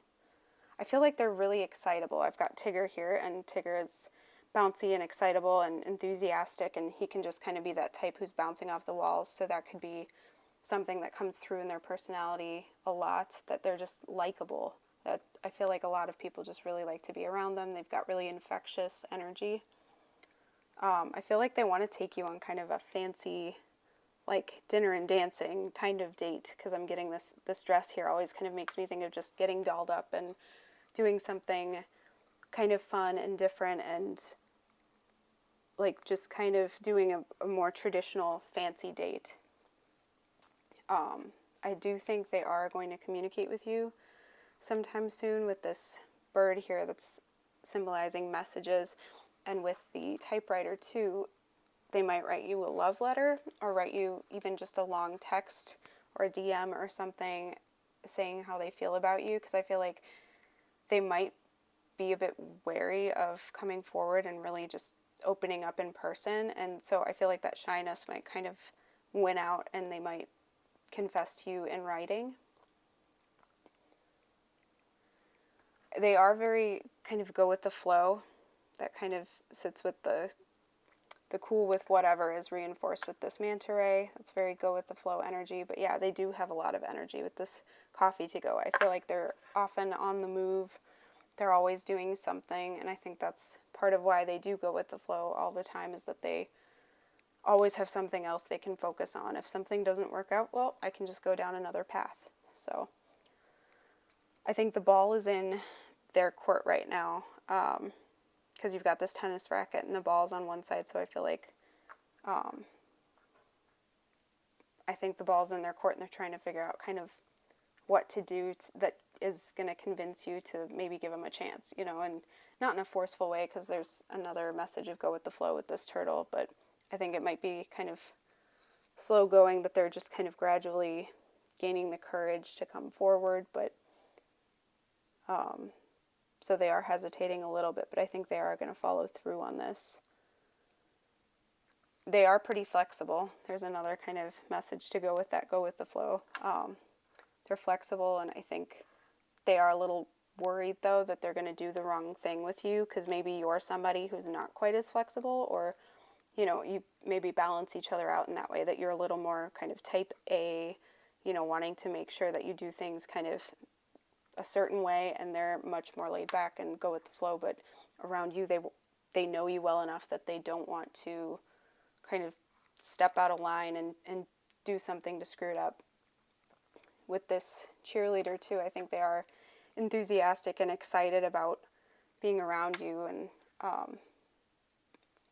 I feel like they're really excitable. I've got Tigger here, and Tigger is bouncy and excitable and enthusiastic, and he can just kind of be that type who's bouncing off the walls, so that could be something that comes through in their personality a lot, that they're just likable. That I feel like a lot of people just really like to be around them. They've got really infectious energy. I feel like they want to take you on kind of a fancy, like dinner and dancing kind of date, because I'm getting this dress here always kind of makes me think of just getting dolled up and doing something kind of fun and different, and like just kind of doing a more traditional fancy date. I do think they are going to communicate with you sometime soon with this bird here that's symbolizing messages, and with the typewriter too. They might write you a love letter or write you even just a long text or a DM or something saying how they feel about you, because I feel like they might be a bit wary of coming forward and really just opening up in person, and so I feel like that shyness might kind of win out and they might confess to you in writing. They are very kind of go with the flow. That kind of sits with the the cool with whatever is reinforced with this manta ray. That's very go with the flow energy. But yeah, they do have a lot of energy with this coffee to go. I feel like they're often on the move. They're always doing something. And I think that's part of why they do go with the flow all the time, is that they always have something else they can focus on. If something doesn't work out, well, I can just go down another path. So I think the ball is in their court right now, because you've got this tennis racket and the ball's on one side, so I feel like I think the ball's in their court and they're trying to figure out kind of what to do that is going to convince you to maybe give them a chance, you know, and not in a forceful way, because there's another message of go with the flow with this turtle, but I think it might be kind of slow going, that they're just kind of gradually gaining the courage to come forward, but so they are hesitating a little bit, but I think they are going to follow through on this. They are pretty flexible. There's another kind of message to go with that, go with the flow. They're flexible, and I think they are a little worried, though, that they're going to do the wrong thing with you, because maybe you're somebody who's not quite as flexible, or, you know, you maybe balance each other out in that way, that you're a little more kind of type A, you know, wanting to make sure that you do things kind of a certain way, and they're much more laid back and go with the flow, but around you, they know you well enough that they don't want to kind of step out of line and do something to screw it up. With this cheerleader, too, I think they are enthusiastic and excited about being around you, and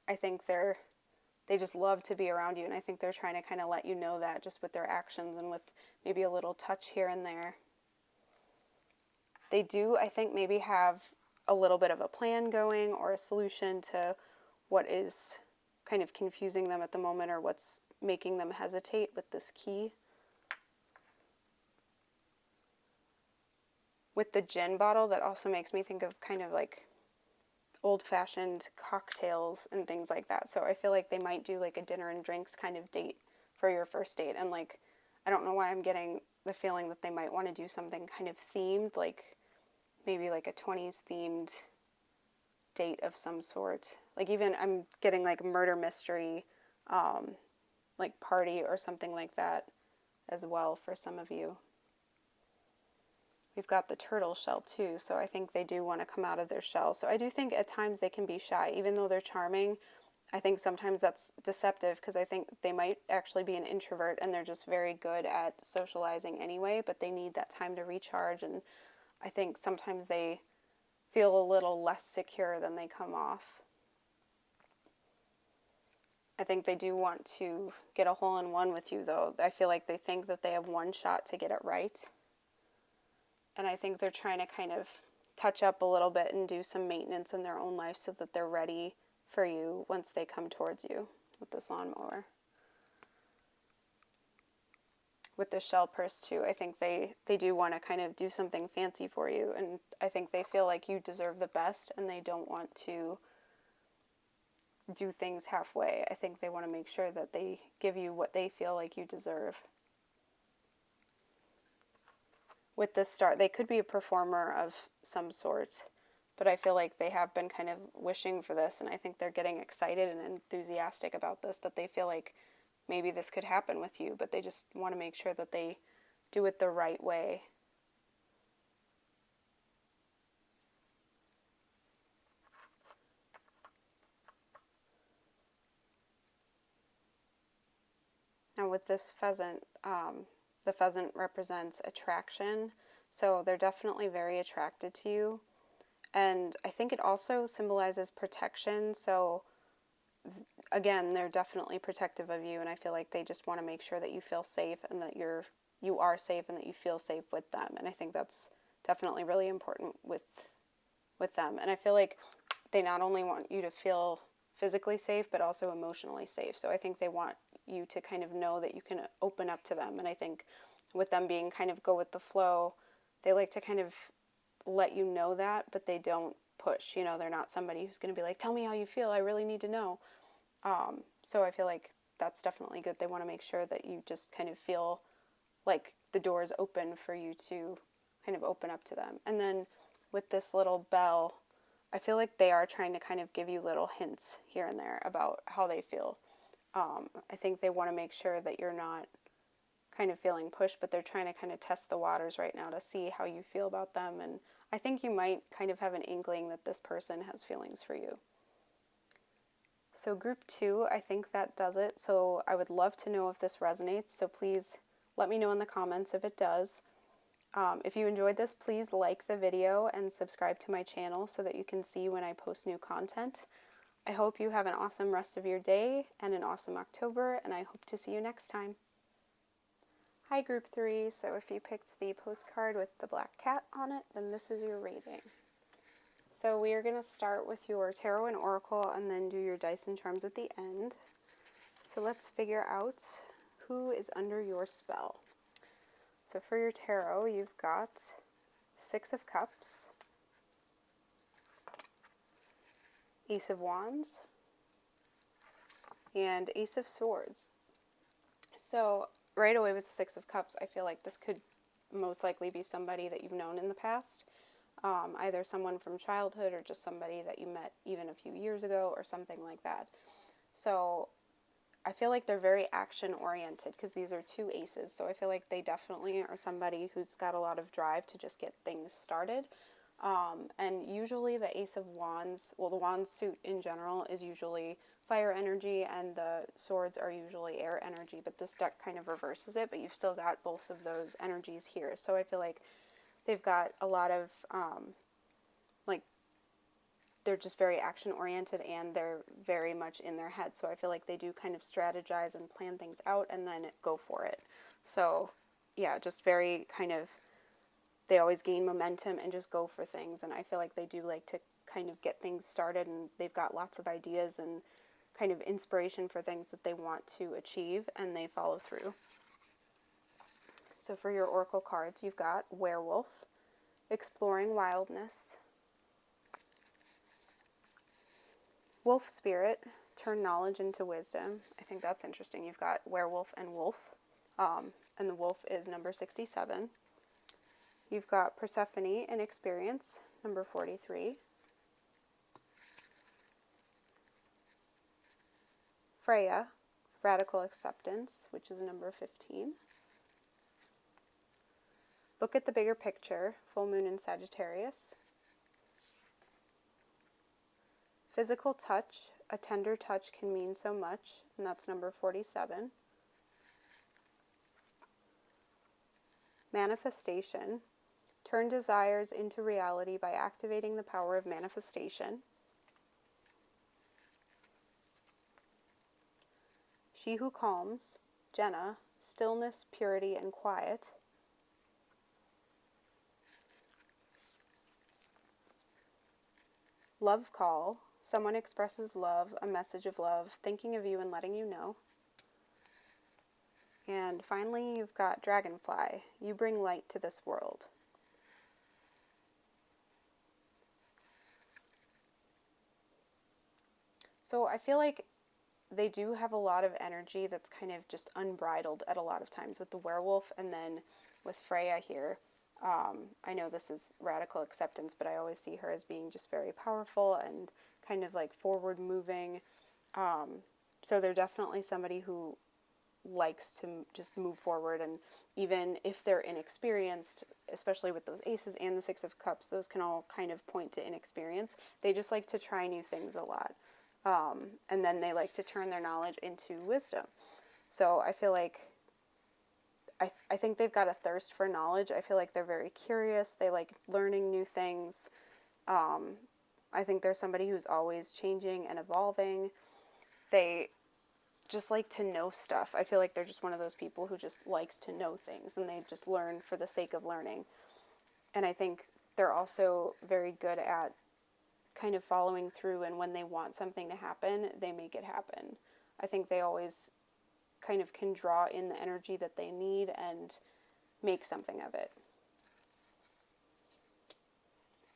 I think they just love to be around you, and I think they're trying to kind of let you know that just with their actions and with maybe a little touch here and there. They do, I think, maybe have a little bit of a plan going, or a solution to what is kind of confusing them at the moment, or what's making them hesitate with this key. With the gin bottle, that also makes me think of kind of like old-fashioned cocktails and things like that. So I feel like they might do like a dinner and drinks kind of date for your first date. And like, I don't know why I'm getting the feeling that they might want to do something kind of themed, like maybe like a 20s themed date of some sort. Like, even I'm getting like murder mystery, like party or something like that as well for some of you. We've got the turtle shell too, so I think they do want to come out of their shell. So I do think at times they can be shy, even though they're charming. I think sometimes that's deceptive, because I think they might actually be an introvert and they're just very good at socializing anyway, but they need that time to recharge, and I think sometimes they feel a little less secure than they come off. I think they do want to get a hole-in-one with you, though. I feel like they think that they have one shot to get it right. And I think they're trying to kind of touch up a little bit and do some maintenance in their own life so that they're ready for you once they come towards you with this lawnmower. With the shell purse too, I think they do want to kind of do something fancy for you, and I think they feel like you deserve the best and they don't want to do things halfway. I think they want to make sure that they give you what they feel like you deserve. With this star, they could be a performer of some sort, but I feel like they have been kind of wishing for this, and I think they're getting excited and enthusiastic about this, that they feel like maybe this could happen with you, but they just want to make sure that they do it the right way. Now with this pheasant, the pheasant represents attraction, so they're definitely very attracted to you. And I think it also symbolizes protection, so again, they're definitely protective of you, and I feel like they just want to make sure that you feel safe and that you are safe and that you feel safe with them. And I think that's definitely really important with them. And I feel like they not only want you to feel physically safe, but also emotionally safe. So I think they want you to kind of know that you can open up to them. And I think with them being kind of go with the flow, they like to kind of let you know that, but they don't push. You know, they're not somebody who's going to be like, tell me how you feel, I really need to know. So I feel like that's definitely good. They want to make sure that you just kind of feel like the door is open for you to kind of open up to them. And then with this little bell, I feel like they are trying to kind of give you little hints here and there about how they feel. I think they want to make sure that you're not kind of feeling pushed, but they're trying to kind of test the waters right now to see how you feel about them. And I think you might kind of have an inkling that this person has feelings for you. So group 2, I think that does it. So I would love to know if this resonates. So please let me know in the comments if it does. If you enjoyed this, please like the video and subscribe to my channel so that you can see when I post new content. I hope you have an awesome rest of your day and an awesome October, and I hope to see you next time. Hi group 3, so if you picked the postcard with the black cat on it, then this is your reading. So we are going to start with your tarot and oracle and then do your dice and charms at the end. So let's figure out who is under your spell. So for your tarot, you've got 6 of Cups, Ace of Wands, and Ace of Swords. So right away with the 6 of Cups, I feel like this could most likely be somebody that you've known in the past. Either someone from childhood or just somebody that you met even a few years ago or something like that. So I feel like they're very action oriented because these are 2 aces. So I feel like they definitely are somebody who's got a lot of drive to just get things started. And usually the Ace of Wands, well, the Wand suit in general is usually fire energy and the swords are usually air energy, but this deck kind of reverses it, but you've still got both of those energies here. So I feel like they've got a lot of, they're just very action oriented and they're very much in their head. So I feel like they do kind of strategize and plan things out and then go for it. So yeah, just very kind of, they always gain momentum and just go for things. And I feel like they do like to kind of get things started and they've got lots of ideas and kind of inspiration for things that they want to achieve and they follow through. So for your oracle cards, you've got Werewolf, Exploring Wildness, Wolf Spirit, Turn Knowledge into Wisdom. I think that's interesting. You've got Werewolf and Wolf, and the wolf is number 67. You've got Persephone and Experience, number 43. Freya, Radical Acceptance, which is number 15. Look at the Bigger Picture, Full Moon in Sagittarius. Physical Touch, A Tender Touch Can Mean So Much, and that's number 47. Manifestation, Turn Desires into Reality by Activating the Power of Manifestation. She Who Calms, Jenna, Stillness, Purity, and Quiet. Love Call, Someone Expresses Love, A Message of Love, Thinking of You and Letting You Know. And finally, you've got Dragonfly, You Bring Light to This World. So I feel like they do have a lot of energy that's kind of just unbridled at a lot of times with the werewolf and then with Freya here. I know this is radical acceptance, but I always see her as being just very powerful and kind of like forward moving. So they're definitely somebody who likes to just move forward, and even if they're inexperienced, especially with those aces and the 6 of Cups, those can all kind of point to inexperience. They just like to try new things a lot. And then they like to turn their knowledge into wisdom. So I feel like I think they've got a thirst for knowledge. I feel like they're very curious. They like learning new things. I think they're somebody who's always changing and evolving. They just like to know stuff. I feel like they're just one of those people who just likes to know things and they just learn for the sake of learning. And I think they're also very good at kind of following through, and when they want something to happen, they make it happen. I think they always kind of can draw in the energy that they need and make something of it.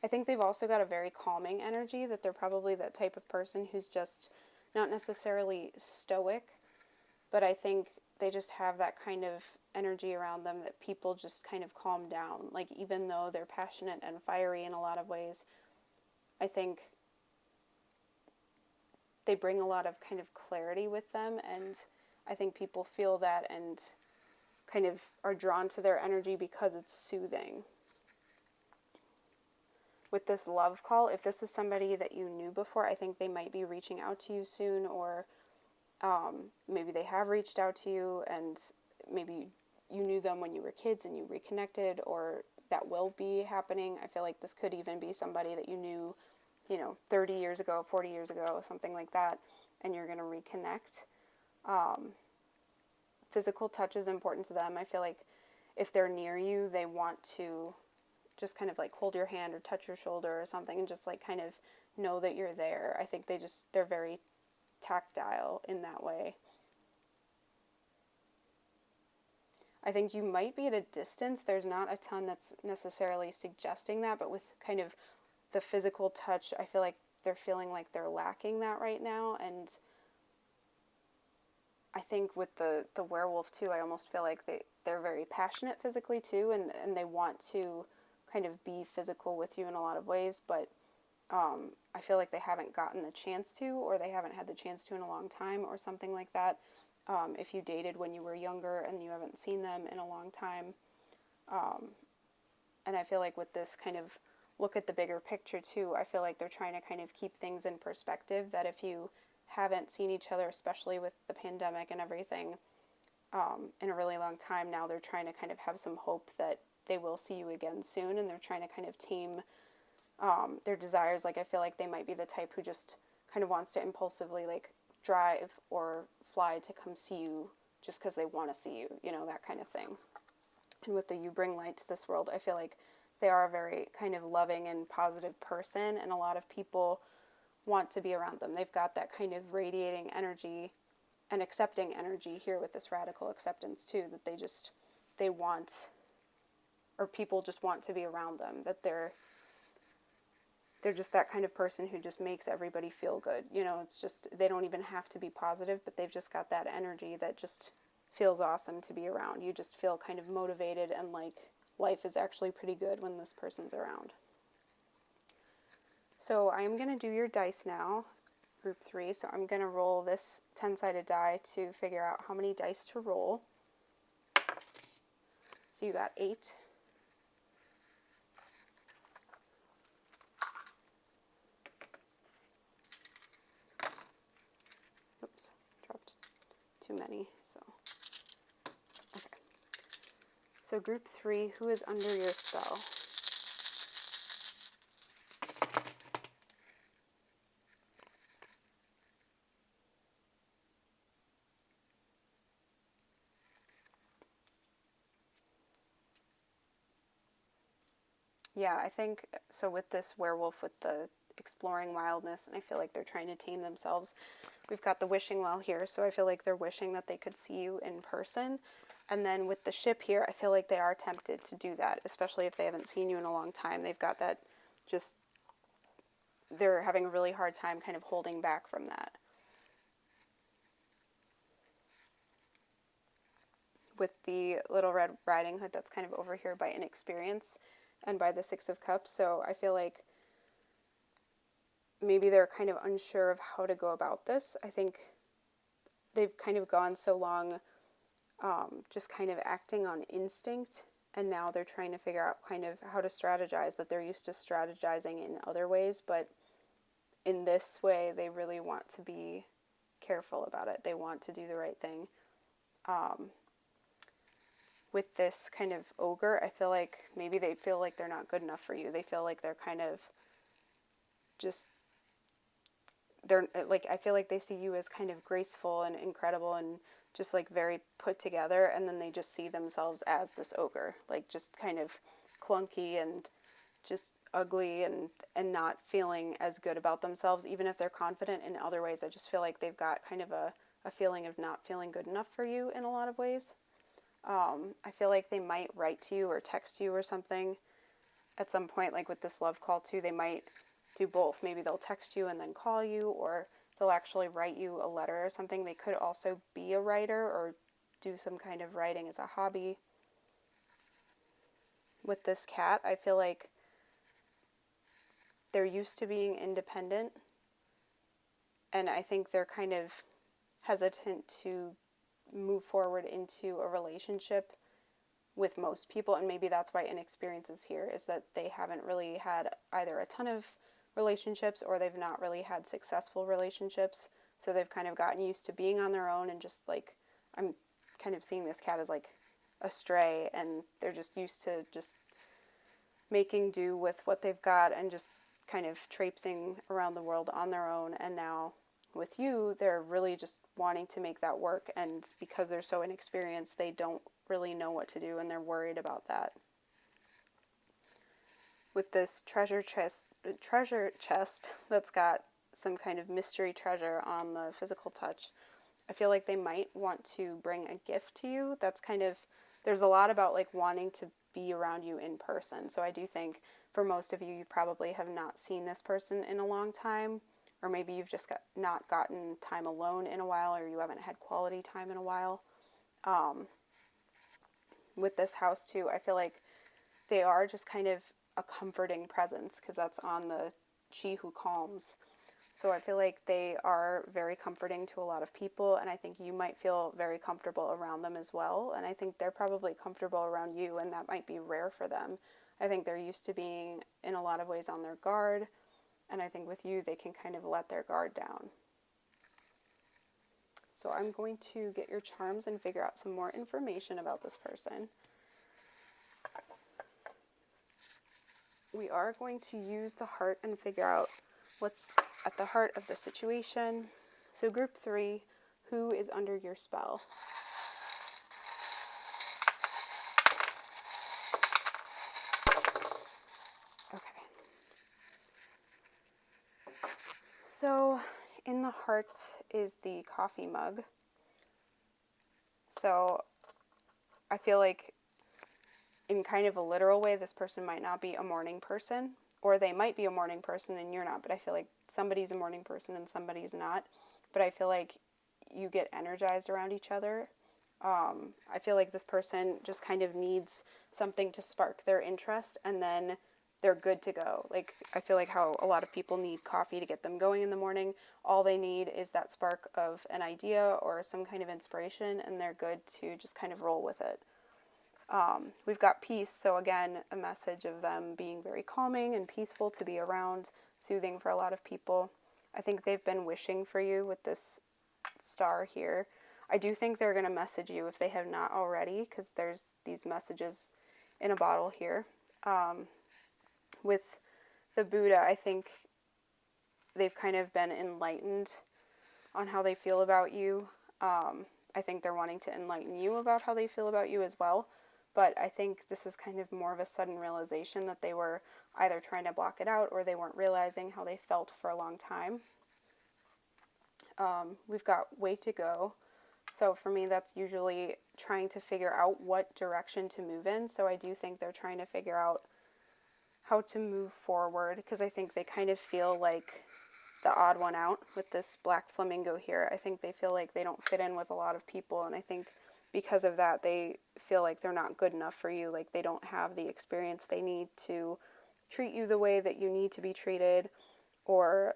I think they've also got a very calming energy, that they're probably that type of person who's just not necessarily stoic, but I think they just have that kind of energy around them that people just kind of calm down. Like, even though they're passionate and fiery in a lot of ways, I think they bring a lot of kind of clarity with them, and I think people feel that and kind of are drawn to their energy because it's soothing. With this love call, if this is somebody that you knew before, I think they might be reaching out to you soon, or maybe they have reached out to you, and maybe you knew them when you were kids and you reconnected, or that will be happening. I feel like this could even be somebody that you knew, 30 years ago, 40 years ago, something like that, and you're going to reconnect. Physical touch is important to them. I feel like if they're near you, they want to just kind of like hold your hand or touch your shoulder or something and just like kind of know that you're there. I think they're very tactile in that way. I think you might be at a distance. There's not a ton that's necessarily suggesting that, but with kind of the physical touch, I feel like they're feeling like they're lacking that right now. And I think with the werewolf too, I almost feel like they're very passionate physically too, and they want to kind of be physical with you in a lot of ways, but I feel like they haven't gotten the chance to, or they haven't had the chance to in a long time, or something like that. If you dated when you were younger and you haven't seen them in a long time. And I feel like with this kind of look at the bigger picture too, I feel like they're trying to kind of keep things in perspective, that if you haven't seen each other, especially with the pandemic and everything, in a really long time now, they're trying to kind of have some hope that they will see you again soon, and they're trying to kind of tame their desires. Like, I feel like they might be the type who just kind of wants to impulsively like drive or fly to come see you just because they want to see you, that kind of thing. And with the you bring light to this world, I feel like they are a very kind of loving and positive person, and a lot of people want to be around them. They've got that kind of radiating energy and accepting energy here with this radical acceptance too, that they want, or people just want to be around them, that they're just that kind of person who just makes everybody feel good. It's just, they don't even have to be positive, but they've just got that energy that just feels awesome to be around. You just feel kind of motivated and like life is actually pretty good when this person's around. So I'm going to do your dice now, group 3. So I'm going to roll this 10-sided die to figure out how many dice to roll. So you got 8. Oops, dropped too many. So, okay. So group 3, who is under your spell? Yeah, I think, so with this werewolf, with the exploring wildness, and I feel like they're trying to tame themselves, we've got the wishing well here, so I feel like they're wishing that they could see you in person. And then with the ship here, I feel like they are tempted to do that, especially if they haven't seen you in a long time. They've got that just, they're having a really hard time kind of holding back from that. With the Little Red Riding Hood, that's kind of over here by inexperience and by the 6 of Cups. So I feel like maybe they're kind of unsure of how to go about this. I think they've kind of gone so long just kind of acting on instinct, and now they're trying to figure out kind of how to strategize, that they're used to strategizing in other ways, but in this way they really want to be careful about it. They want to do the right thing. With this kind of ogre, I feel like maybe they feel like they're not good enough for you. They feel like they're kind of just, they're like, I feel like they see you as kind of graceful and incredible and just like very put together, and then they just see themselves as this ogre, like just kind of clunky and just ugly and not feeling as good about themselves, even if they're confident in other ways. I just feel like they've got kind of a feeling of not feeling good enough for you in a lot of ways. I feel like they might write to you or text you or something at some point, like with this love call too. They might do both. Maybe they'll text you and then call you, or they'll actually write you a letter or something. They could also be a writer or do some kind of writing as a hobby. With this cat, I feel like they're used to being independent, and I think they're kind of hesitant to move forward into a relationship with most people, and maybe that's why inexperience is here, is that they haven't really had either a ton of relationships or they've not really had successful relationships, so they've kind of gotten used to being on their own and just like, I'm kind of seeing this cat as like a stray, and they're just used to just making do with what they've got and just kind of traipsing around the world on their own. And now with you, they're really just wanting to make that work, and because they're so inexperienced, they don't really know what to do, and they're worried about that. With this treasure chest that's got some kind of mystery treasure on the physical touch, I feel like they might want to bring a gift to you. That's kind of, there's a lot about like wanting to be around you in person. So I do think for most of you, you probably have not seen this person in a long time, or maybe you've just not gotten time alone in a while, or you haven't had quality time in a while. With this house too, I feel like they are just kind of a comforting presence, because that's on the She Who Calms. So I feel like they are very comforting to a lot of people, and I think you might feel very comfortable around them as well, and I think they're probably comfortable around you, and that might be rare for them. I think they're used to being, in a lot of ways, on their guard, and I think with you, they can kind of let their guard down. So I'm going to get your charms and figure out some more information about this person. We are going to use the heart and figure out what's at the heart of the situation. So group 3, who is under your spell? Okay. So in the heart is the coffee mug. So I feel like in kind of a literal way, this person might not be a morning person, or they might be a morning person and you're not, but I feel like somebody's a morning person and somebody's not. But I feel like you get energized around each other. I feel like this person just kind of needs something to spark their interest, and then they're good to go. Like, I feel like how a lot of people need coffee to get them going in the morning. All they need is that spark of an idea or some kind of inspiration, and they're good to just kind of roll with it. We've got peace, so again, a message of them being very calming and peaceful to be around, soothing for a lot of people. I think they've been wishing for you with this star here. I do think they're going to message you if they have not already, because there's these messages in a bottle here. With the Buddha, I think they've kind of been enlightened on how they feel about you. I think they're wanting to enlighten you about how they feel about you as well. But I think this is kind of more of a sudden realization that they were either trying to block it out or they weren't realizing how they felt for a long time. We've got way to go. So for me, that's usually trying to figure out what direction to move in. So I do think they're trying to figure out how to move forward, because I think they kind of feel like the odd one out with this black flamingo here. I think they feel like they don't fit in with a lot of people, and I think because of that, they feel like they're not good enough for you, like they don't have the experience they need to treat you the way that you need to be treated, or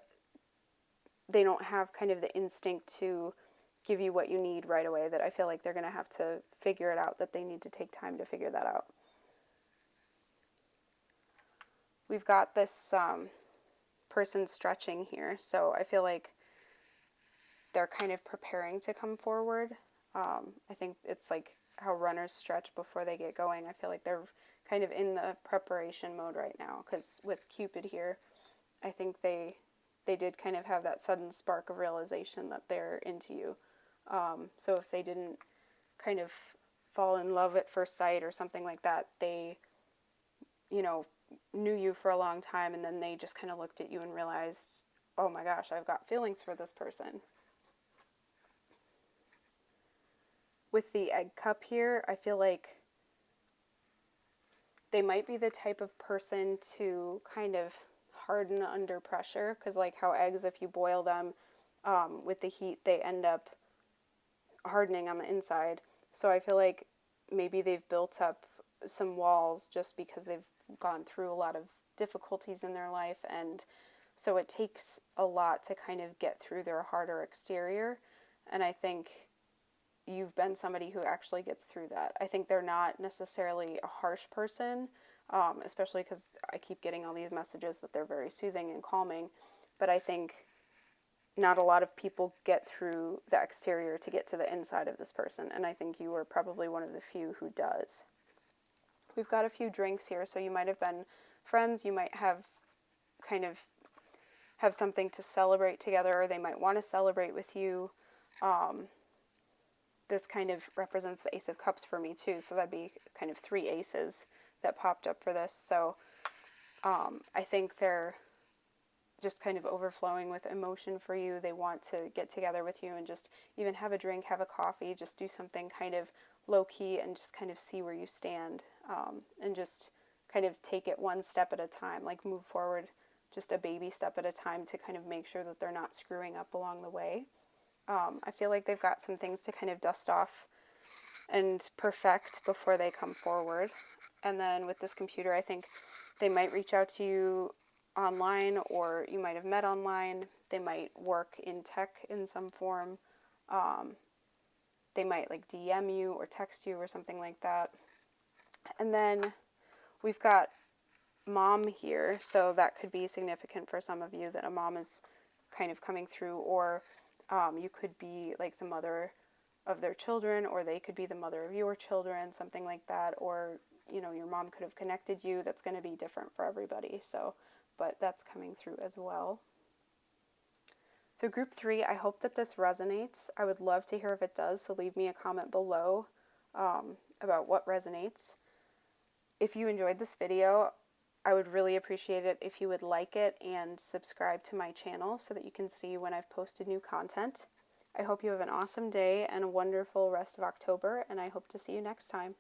they don't have kind of the instinct to give you what you need right away, that I feel like they're going to have to figure it out, that they need to take time to figure that out. We've got this person stretching here, so I feel like they're kind of preparing to come forward. I think it's like how runners stretch before they get going. I feel like they're kind of in the preparation mode right now, because with Cupid here, I think they did kind of have that sudden spark of realization that they're into you. So if they didn't kind of fall in love at first sight or something like that, they, knew you for a long time, and then they just kind of looked at you and realized, oh my gosh, I've got feelings for this person. With the egg cup here, I feel like they might be the type of person to kind of harden under pressure, because like how eggs, if you boil them with the heat, they end up hardening on the inside. So I feel like maybe they've built up some walls just because they've gone through a lot of difficulties in their life, and so it takes a lot to kind of get through their harder exterior, and I think you've been somebody who actually gets through that. I think they're not necessarily a harsh person, especially because I keep getting all these messages that they're very soothing and calming, but I think not a lot of people get through the exterior to get to the inside of this person, and I think you are probably one of the few who does. We've got a few drinks here, so you might have been friends, you might have kind of have something to celebrate together, or they might want to celebrate with you. This kind of represents the Ace of Cups for me too, so that'd be kind of 3 aces that popped up for this. So I think they're just kind of overflowing with emotion for you. They want to get together with you and just even have a drink, have a coffee, just do something kind of low-key and just kind of see where you stand, and just kind of take it one step at a time, like move forward just a baby step at a time to kind of make sure that they're not screwing up along the way. I feel like they've got some things to kind of dust off and perfect before they come forward. And then with this computer, I think they might reach out to you online, or you might have met online. They might work in tech in some form. They might like DM you or text you or something like that. And then we've got mom here, so that could be significant for some of you, that a mom is kind of coming through, or you could be like the mother of their children, or they could be the mother of your children, something like that, or your mom could have connected you. That's going to be different for everybody, so but that's coming through as well. So group 3, I hope that this resonates. I would love to hear if it does, so leave me a comment below about what resonates. If you enjoyed this video, I would really appreciate it if you would like it and subscribe to my channel so that you can see when I've posted new content. I hope you have an awesome day and a wonderful rest of October, and I hope to see you next time.